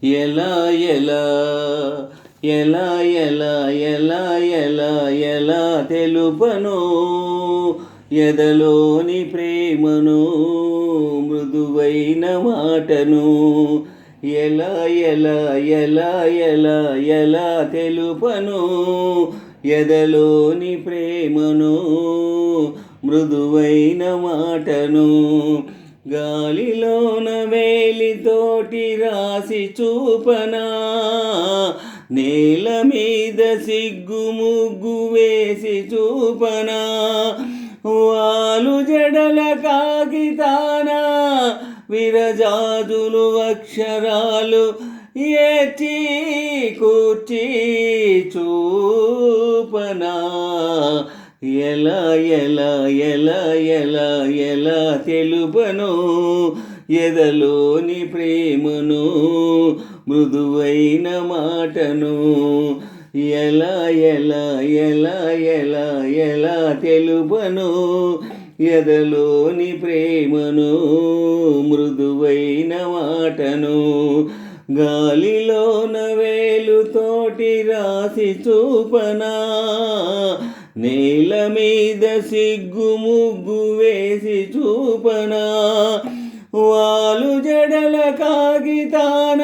ఎలా ఎలా ఎలా ఎలా ఎలా ఎలా ఎలా తెలుపను ఎదలోని ప్రేమను మృదువైన మాటను ఎలా ఎలా ఎలా ఎలా ఎలా తెలుపను ఎదలోని ప్రేమను మృదువైన మాటను గాలిలోన వేలితోటి రాసి చూపనా నేల మీద సిగ్గు ముగ్గు వేసి చూపనా వాలు జడల కాగితాన విరజాజులు అక్షరాలు ఏచి కూర్చి చూపనా ఎలా ఎలా ఎలా ఎలా ఎలా తెలుపను ఎదలోని ప్రేమను మృదువైన మాటను ఎలా ఎలా ఎలా ఎలా ఎలా తెలుపను ఎదలోని ప్రేమను మృదువైన మాటను గాలిలోన వేలుతోటి రాసి చూపనా నేల మీద సిగ్గు ముగ్గు వేసి చూపనా వాలు జడల కాగితాన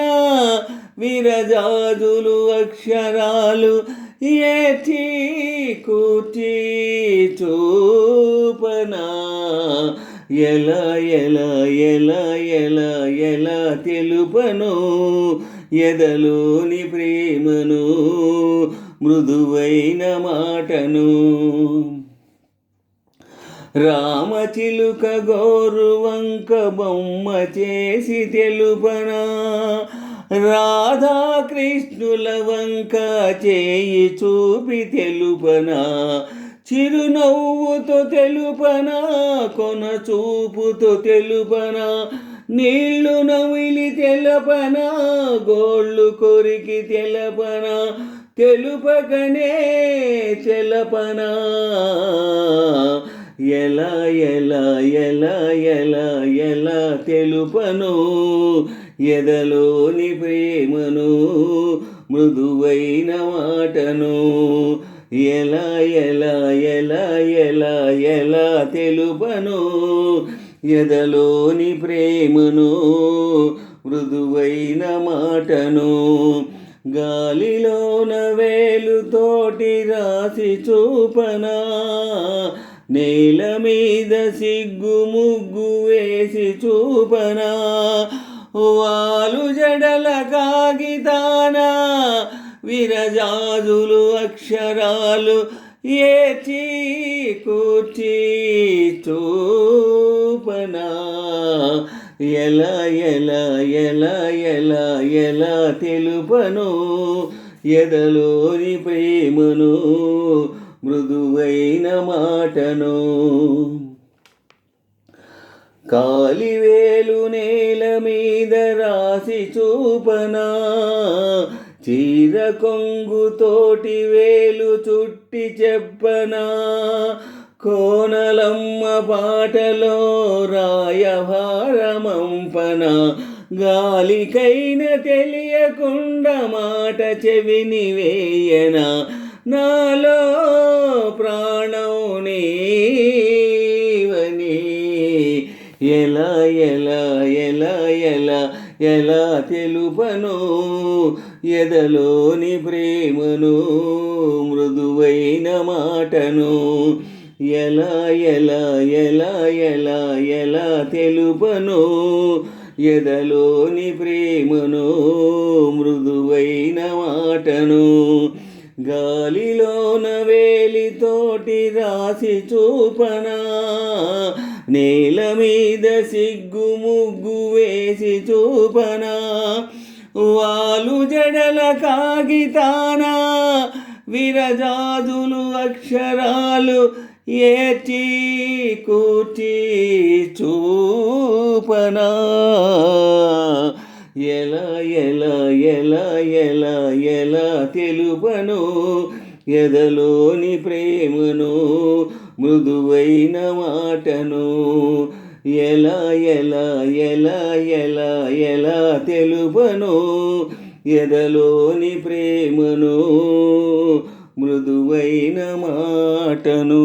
విరజాజులు అక్షరాలు ఏచి కూర్చి చూపనా ఎలా ఎలా ఎలా ఎలా ఎలా తెలుపను ఎదలోని ప్రేమను మృదువైన మాటను రామచిలుక గోరు వంక బొమ్మ చేసి తెలుపనా రాధాకృష్ణుల వంక చేయి చూపి తెలుపనా చిరునవ్వుతో తెలుపనా కొన చూపుతో తెలుపనా నీళ్లు నమిలి తెలపనా గోళ్ళు కొరికి తెలపనా తెలుపకనే తెలపనా ఎలా ఎలా ఎలా ఎలా ఎలా తెలుపను ఎదలోని ప్రేమను మృదువైన మాటను ఎలా ఎలా ఎలా ఎలా ఎలా తెలుపను ఎదలోని ప్రేమను మృదువైన మాటను గాలిలోన వేలుతోటి రాసి చూపనా నేల మీద సిగ్గు ముగ్గు వేసి చూపనా వాలు జడల కాగితాన విరజాజులు అక్షరాలు ఏచి కూర్చి చూపనా ఎలా ఎలా ఎలా ఎలా ఎలా తెలుపను ఎదలోని ప్రేమను మృదువైన మాటను కాలివేలు నేల మీద రాసి చూపనా చీర కొంగుతోటి వేలు చుట్టి చెప్పనా కోనలమ్మ పాటలో రాయభారమంపనా గాలికైన తెలియకుండా మాట చెవిని వేయనా నాలో ప్రాణం నీవని ఎలా ఎలా ఎలా ఎలా ఎలా తెలుపను ఎదలోని ప్రేమను మృదువైన మాటను ఎలా ఎలా ఎలా ఎలా ఎలా తెలుపను ఎదలోని ప్రేమను మృదువైన మాటను గాలిలోన వేలితోటి రాసి చూపనా నేల మీద సిగ్గు ముగ్గు వేసి చూపనా వాలు జడల కాగితాన విరజాజులు అక్షరాలు ఏచి కూర్చి చూపనా ఎలా ఎలా ఎలా ఎలా ఎలా తెలుపను ఎదలోని ప్రేమను మృదువైన మాటను ఎలా ఎలా ఎలా ఎలా ఎలా తెలుపను ఎదలోని ప్రేమను మృదువైన మాటను.